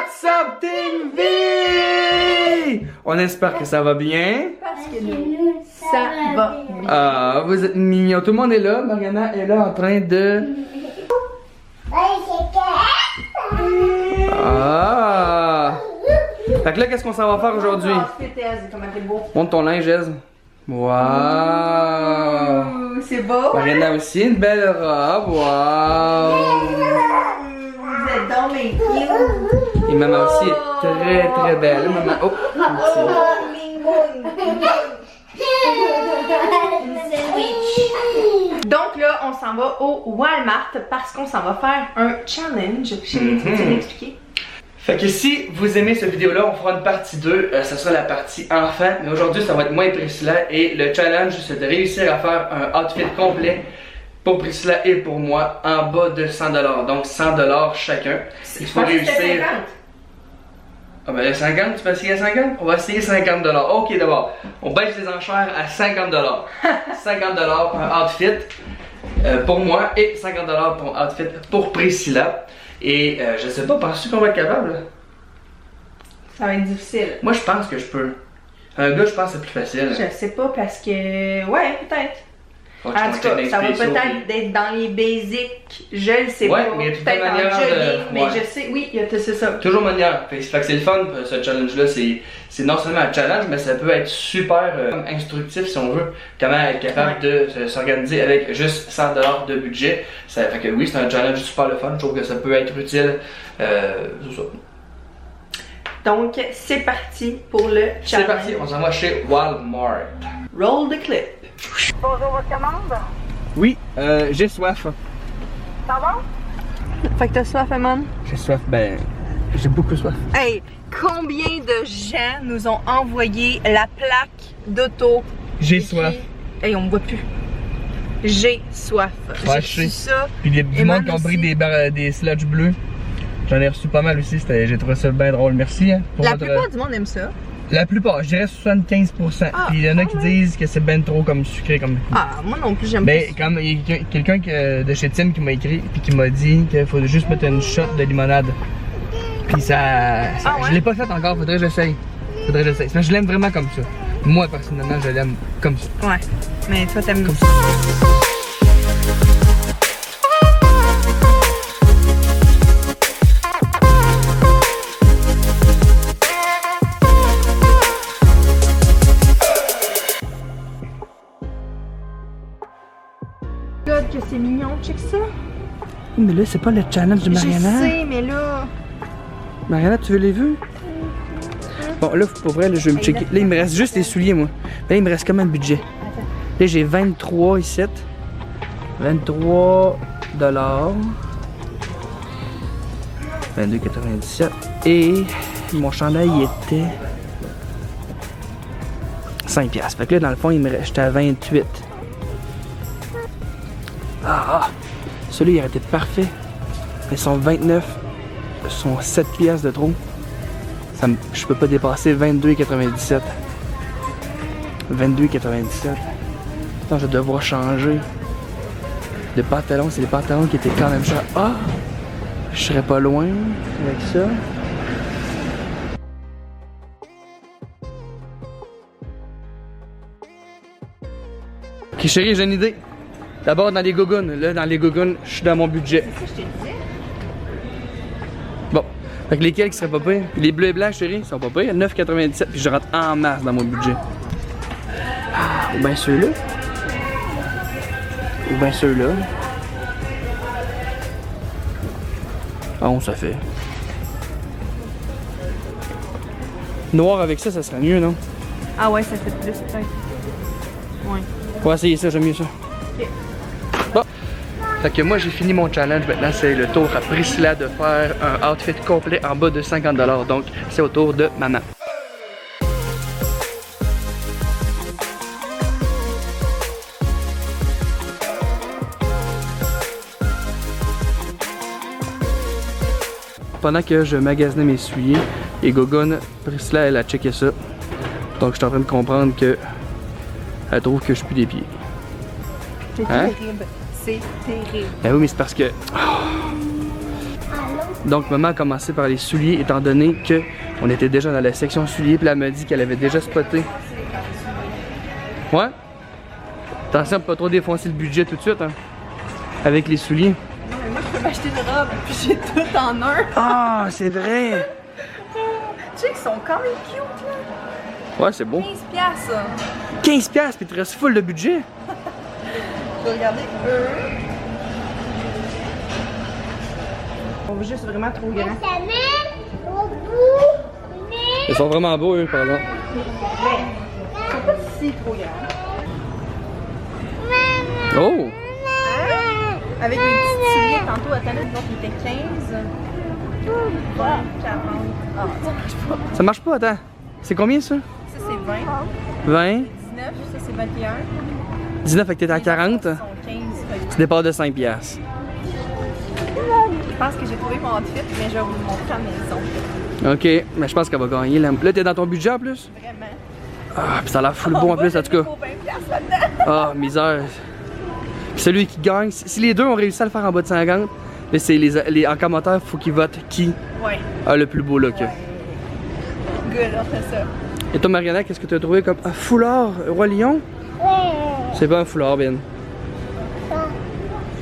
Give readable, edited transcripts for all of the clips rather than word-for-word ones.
What's up Team V? On espère que ça va bien. Parce que nous, ça va bien. Ah, vous êtes mignons. Tout le monde est là. Mariana est là en train de... Ah! Fait que là, qu'est-ce qu'on s'en va faire aujourd'hui? Monte ton linge, Ez. Wow! C'est beau. Mariana aussi, une belle robe. Wow! Vous êtes donc mes cute. Et maman aussi est très très belle. Maman, oh! Donc là, on s'en va au Walmart parce qu'on s'en va faire un challenge. Je vais l'expliquer. Fait que si vous aimez cette vidéo-là, on fera une partie 2. Ça sera la partie enfant. Mais aujourd'hui, ça va être moi et Priscilla. Et le challenge, c'est de réussir à faire un outfit complet pour Priscilla et pour moi en bas de 100$. Donc 100$ chacun. Il faut réussir. Ah ben 50, tu peux essayer à 50? On va essayer 50$. Ok d'abord, on baisse les enchères à 50$. 50$ pour un outfit pour moi et 50$ pour un outfit pour Priscilla. Et je sais pas, penses-tu qu'on va être capable? Ça va être difficile. Moi je pense que je peux. Un gars je pense que c'est plus facile. Je sais pas parce que... Ouais, peut-être. En tout cas, ça va peut-être être dans les basics, je le sais pas. Mais il y a peut-être en jogging, mais ouais. je sais, oui, c'est ça. Toujours manière. Fait que c'est le fun, ce challenge-là. C'est non seulement un challenge, mais ça peut être super instructif si on veut. Comment être capable de s'organiser avec juste 100$ de budget. Ça fait que oui, c'est un challenge super le fun. Je trouve que ça peut être utile. C'est ça. Donc, c'est parti pour le challenge. C'est parti, on s'en va chez Walmart. Roll the clip. Bonjour, votre commande? Oui, j'ai soif. Ça va? Fait que t'as soif, Amon? J'ai soif, ben, j'ai beaucoup soif. Hey, combien de gens nous ont envoyé la plaque d'auto? J'ai soif. Hey, on me voit plus. J'ai soif. Ouais, j'ai reçu ça. Puis du monde qui ont pris aussi. des sludge bleus. J'en ai reçu pas mal aussi, j'ai trouvé ça bien drôle. Merci. Hein, pour La votre... plupart du monde aime ça. La plupart, je dirais 75%. Ah, puis il y en a qui disent que c'est ben trop comme sucré comme. Ah, moi non plus, j'aime Ben, pas. comme il y a quelqu'un de chez Tim qui m'a écrit puis qui m'a dit qu'il faut juste mettre une shot de limonade. Puis ça ouais? je l'ai pas fait encore, faudrait que j'essaye. Mais je l'aime vraiment comme ça. Moi personnellement, je l'aime comme ça. Ouais, mais toi t'aimes Comme ça. God, que c'est mignon, check ça. Mais là, c'est pas le challenge de Mariana. Je sais, mais là... Mariana, tu veux les vues? Bon, là, pour vrai, là, je vais me checker. Là, il me reste juste les souliers, moi. Là, il me reste comme un budget. Là, j'ai 23 ici. 23$. 22,97. Et mon chandail, il était 5$. Fait que là, dans le fond, j'étais à 28$. Ah! Celui-là, il aurait été parfait. Ils sont 29. Ils sont 7$ de trop. Je peux pas dépasser 22,97. 22,97. Attends, je vais devoir changer de pantalon. C'est les pantalons qui étaient quand même chers. Ah! Je serais pas loin avec ça. Ok chérie, j'ai une idée. D'abord dans les gougounes. Là, dans les gougounes, je suis dans mon budget. C'est ça que je te disais. Bon. Fait que lesquels qui seraient pas pires? Puis les bleus et blancs, chérie, sont pas pires. 9,97. Puis je rentre en masse dans mon budget. Ah, ou bien ceux-là. Ou bien ceux-là. Bon, ça fait. Noir avec ça, ça serait mieux, non? Ah ouais, ça fait plus peut-être. Ouais. On va essayer ça, j'aime mieux ça. Ok. Bon. Fait que moi j'ai fini mon challenge, maintenant c'est le tour à Priscilla de faire un outfit complet en bas de 50$. Donc c'est au tour de maman. Pendant que je magasinais mes souliers et Gogon, Priscilla elle a checké ça. Donc je suis en train de comprendre que elle trouve que je pue des pieds. C'est Hein? terrible. C'est terrible. Ben oui, mais c'est parce que... À l'autre Donc maman a commencé par les souliers étant donné que on était déjà dans la section souliers, puis elle m'a dit qu'elle avait déjà spoté. Ouais? Attention pour pas trop défoncer le budget tout de suite, hein? Avec les souliers. Non, mais moi je peux m'acheter une robe, puis j'ai tout en un. Ah, c'est vrai! Tu sais qu'ils sont quand même cute là. Ouais, c'est beau. 15$, ça. 15$, puis tu restes full de budget. Je vais regarder eux. On veut juste vraiment trop grand. Ils sont vraiment beaux, eux, par exemple. Mais, ils sont pas si trop grands. Oh! Avec mes petits souliers tantôt à Thanos, donc il était 15. 20, 40. Ah, ça marche pas. Ça marche pas, attends. C'est combien, ça? Ça c'est 20. 20? 19, ça c'est 21. 19, fait que t'es à 40. Ils sont 15. Tu dépasses de 5$. Je pense que j'ai trouvé mon outfit, mais je vais vous le montrer à la maison. Ok, mais je pense qu'elle va gagner. Là, t'es dans ton budget en plus? Vraiment. Ah, pis ça a l'air full beau en plus, en tout cas. Pour 20$ là-dedans. Ah, misère. Pis celui qui gagne, si les deux ont réussi à le faire en bas de 50, là, c'est en commentaire, faut qu'ils votent qui Ouais. a le plus beau look. Ouais. Good, on fait ça. Et toi, Mariana, qu'est-ce que tu as trouvé comme un foulard Roi Lion? C'est pas un foulard, Ben.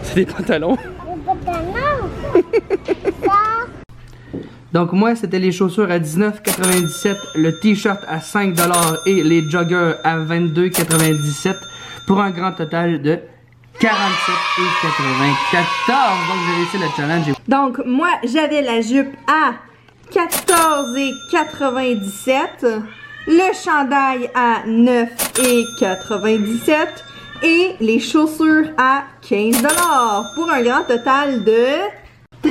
C'est des pantalons. Donc moi, c'était les chaussures à 19,97$, le t-shirt à 5$ et les joggers à 22,97$ pour un grand total de 47,94$. Donc j'ai réussi le challenge. Donc, moi, j'avais la jupe à 14,97$, le chandail à 9,97$ et les chaussures à 15$ pour un grand total de 39,94$.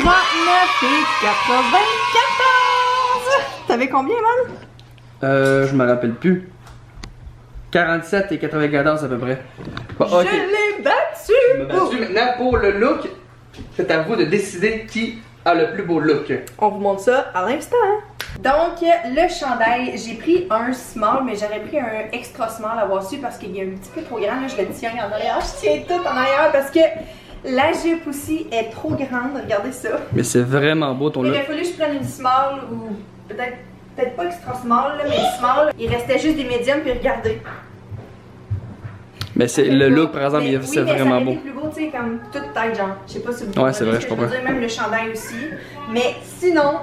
T'avais combien, man? Je me rappelle plus. 47,94$ à peu près. Bon, ok. Je l'ai battu! Je me battu. Maintenant, pour le look, c'est à vous de décider qui a le plus beau look. On vous montre ça à l'instant. Donc, le chandail, j'ai pris un small, mais j'aurais pris un extra small à avoir su parce qu'il est un petit peu trop grand. Là, je le tiens en arrière. Je tiens tout en arrière parce que la jupe aussi est trop grande. Regardez ça. Mais c'est vraiment beau ton Il look. aurait fallu que je prenne une small ou peut-être pas extra small, là, mais small. Il restait juste des médiums, puis regardez. Mais c'est le look, par exemple, Mais c'est oui, mais vraiment ça aurait beau. été plus beau, tu sais, comme toute taille, genre. Je sais pas si vous Ouais, c'est vrai, ce je que comprends. veux dire, même le chandail aussi. Mais sinon,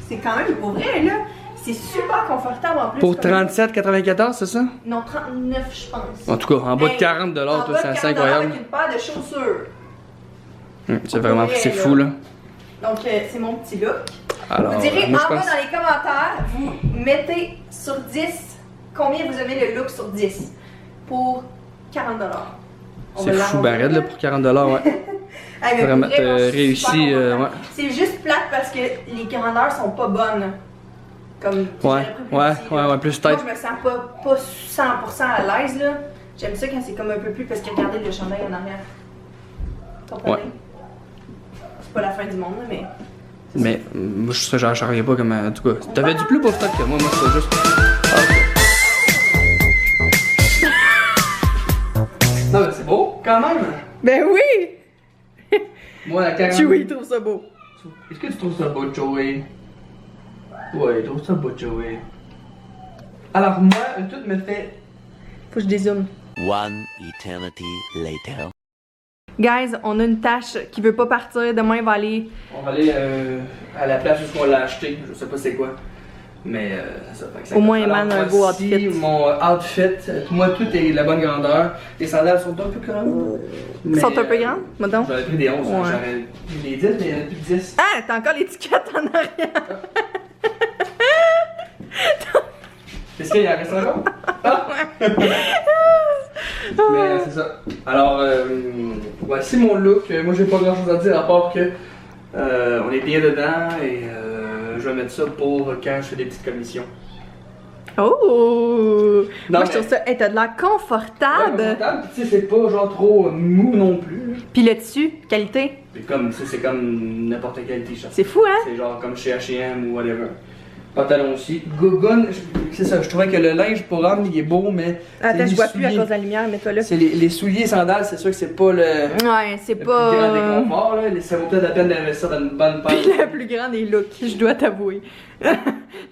c'est quand même pour vrai, là. C'est super confortable en plus. Pour comme- 37,94$, c'est ça? Non, 39, je pense. En tout cas, en bas de Hey, 40$, toi, en bas de c'est assez 40$ incroyable. avec une paire de chaussures. C'est vraiment, Pour vrai, c'est là. fou, là. Donc, c'est mon petit look. Alors, Vous direz moi, en je bas pense... dans les commentaires, vous mettez sur 10 combien vous aimez le look sur 10 pour 40$. On C'est va fou, l'arrondir, ben raide, là, pour 40$, ouais. Hey, mais Vraiment, pour vrai, t'as moi, réussi, super contente. ouais. C'est juste plate parce que les grandeurs sont pas bonnes. Comme Ouais, j'aurais pris plus ouais, petit, ouais, là. ouais, plus Moi, tête. je me sens pas 100% à l'aise, là. J'aime ça quand c'est comme un peu plus parce que regardez le chandail en arrière. Comprenez? Ouais. C'est pas la fin du monde, là, mais. Mais moi, je reviens pas comme. En tout cas, t'avais du plus beau stock que moi, c'est juste. Ah, ok. Non, mais c'est beau, quand même. Ben oui! Moi, la 40. Chewie, il trouve ça beau. Est-ce que tu trouves ça beau, Joey? Ouais, je trouve ça beau, Joey. Alors, moi, tout me fait. Faut que je dézoome. One eternity later. Guys, on a une tâche qui veut pas partir. Demain, il va aller. On va aller à la place où on l'a acheté. Je sais pas c'est quoi. Mais ça fait que ça. Au moins, Alors, Eman a un beau voici outfit. Mon outfit. Moi, tout est de la bonne grandeur. Les sandales sont un peu grandes. Ils sont un peu grandes, madame. J'aurais pris des 11. Ouais. J'aurais pris des 10, mais il y en a plus de 10. Ah, t'as encore l'étiquette en arrière. Est-ce qu'il y en reste encore? Ah! Mais c'est ça. Alors, voici mon look. Moi, j'ai pas grand chose à dire à part que on est bien dedans et je vais mettre ça pour quand je fais des petites commissions. Oh! Non, Moi, je trouve mais- ça. Hey, t'as de l'air confortable. Confortable, puis tu sais, c'est pas genre trop mou non plus. Puis le dessus, qualité. Puis comme, tu sais, c'est comme n'importe quel t-shirt. C'est fou, hein? C'est genre comme chez H&M ou whatever. Pantalon aussi. Gogun, c'est ça, je trouvais que le linge pour homme il est beau, mais. Attends, je vois plus à souliers. cause de la lumière, mets-toi là. C'est les souliers sandales, c'est sûr que c'est pas le. Ouais, c'est Le pas. plus grand déconfort, là. Ça vaut peut-être la peine d'investir dans une bonne paire. Le plus grand des looks, je dois t'avouer.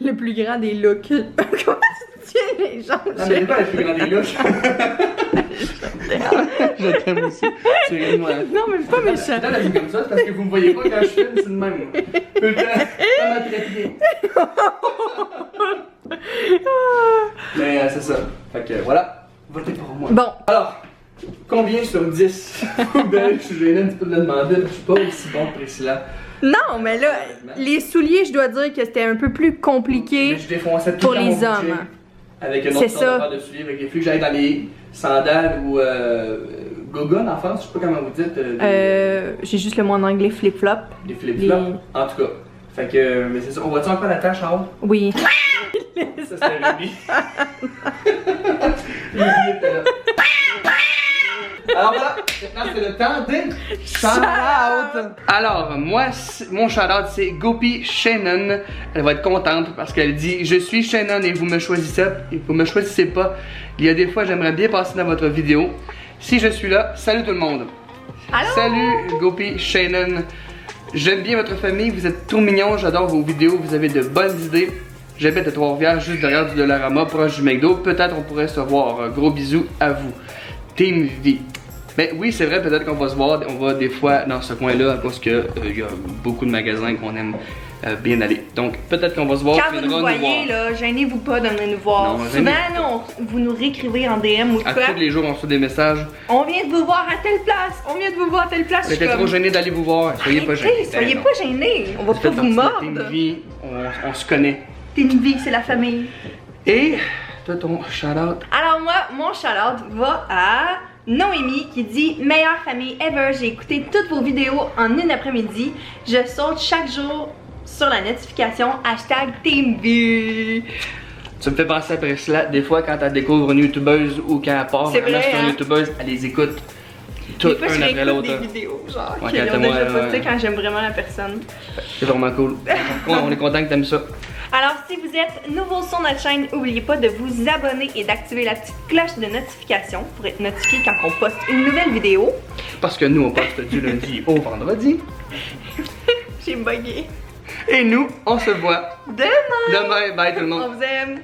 Le plus grand des looks. Comment tu tiens les jambes? Non, mais c'est pas le plus grand des looks. Je t'aime aussi. Tu ris de moi. Non, mais pas méchant. Dans la vie comme ça, c'est parce que vous me voyez pas quand je filme, c'est de même. Moi. Tout le temps, comme un trépied. Mais c'est ça. Fait que voilà, votez pour moi. Bon, Alors, combien sur 10? Je suis gêné un petit peu de le demander, je suis pas aussi bon que Priscilla. non, mais là, les souliers, je dois dire que c'était un peu plus compliqué. Mais je défonçais tout pour le temps les mon budget hommes. avec une C'est autre sorte de ça. paire de souliers. Fait qu'il a fallu que j'aille dans les sandales ou gogun en France, je sais pas comment vous dites. J'ai juste le mot en anglais flip-flop. Des flip-flops. En tout cas. Fait que, mais c'est ça. On voit-tu encore la tâche en haut? Oui. Ça, c'était Ruby. Ruby était là. Alors voilà, maintenant c'est le temps des shout-out. Alors, moi, mon shout-out c'est Gopi Shannon. Elle va être contente parce qu'elle dit: je suis Shannon et vous me choisissez pas. Il y a des fois, j'aimerais bien passer dans votre vidéo. Si je suis là, salut tout le monde. Allô? Salut Gopi Shannon. J'aime bien votre famille, vous êtes trop mignons, j'adore vos vidéos, vous avez de bonnes idées. J'habite à Trois-Rivières, juste derrière du Dollarama, proche du McDo. Peut-être on pourrait se voir. Gros bisous à vous. Team V. Mais oui, c'est vrai, peut-être qu'on va se voir. On va des fois dans ce coin-là parce que y a beaucoup de magasins qu'on aime bien aller. Donc peut-être qu'on va se voir. Quand vous nous voyez, là, gênez-vous pas de venir nous voir. Non, Souvent, non, vous nous réécrivez en DM ou À quoi. tous les jours, on reçoit des messages. On vient de vous voir à telle place. On vient de vous voir à telle place. Vous êtes trop gênés d'aller vous voir. Soyez pas Arrêtez, gênés. soyez Ben pas gênés. On va non. pas vous mordre. Team V, on se connaît. Team V, c'est la famille. Et toi, ton shout-out. Alors moi, mon shout-out va à Noémie qui dit: meilleure famille ever, j'ai écouté toutes vos vidéos en une après-midi. Je saute chaque jour sur la notification #TeamV. Tu me fais penser à Priscilla, des fois quand elle découvre une youtubeuse ou quand elle part C'est vraiment vrai, sur une hein? youtubeuse, elle les écoute Des toutes fois, je un après réécoute l'autre. des vidéos, genre, Ouais, qu'ils quand ont t'as déjà moi, postées ouais. quand j'aime vraiment la personne. C'est vraiment cool. On est content que t'aimes ça. Alors, si vous êtes nouveau sur notre chaîne, n'oubliez pas de vous abonner et d'activer la petite cloche de notification pour être notifié quand on poste une nouvelle vidéo. Parce que nous, on poste du lundi au vendredi. J'ai bugué. Et nous, on se voit Demain! demain. Bye tout le monde. On vous aime!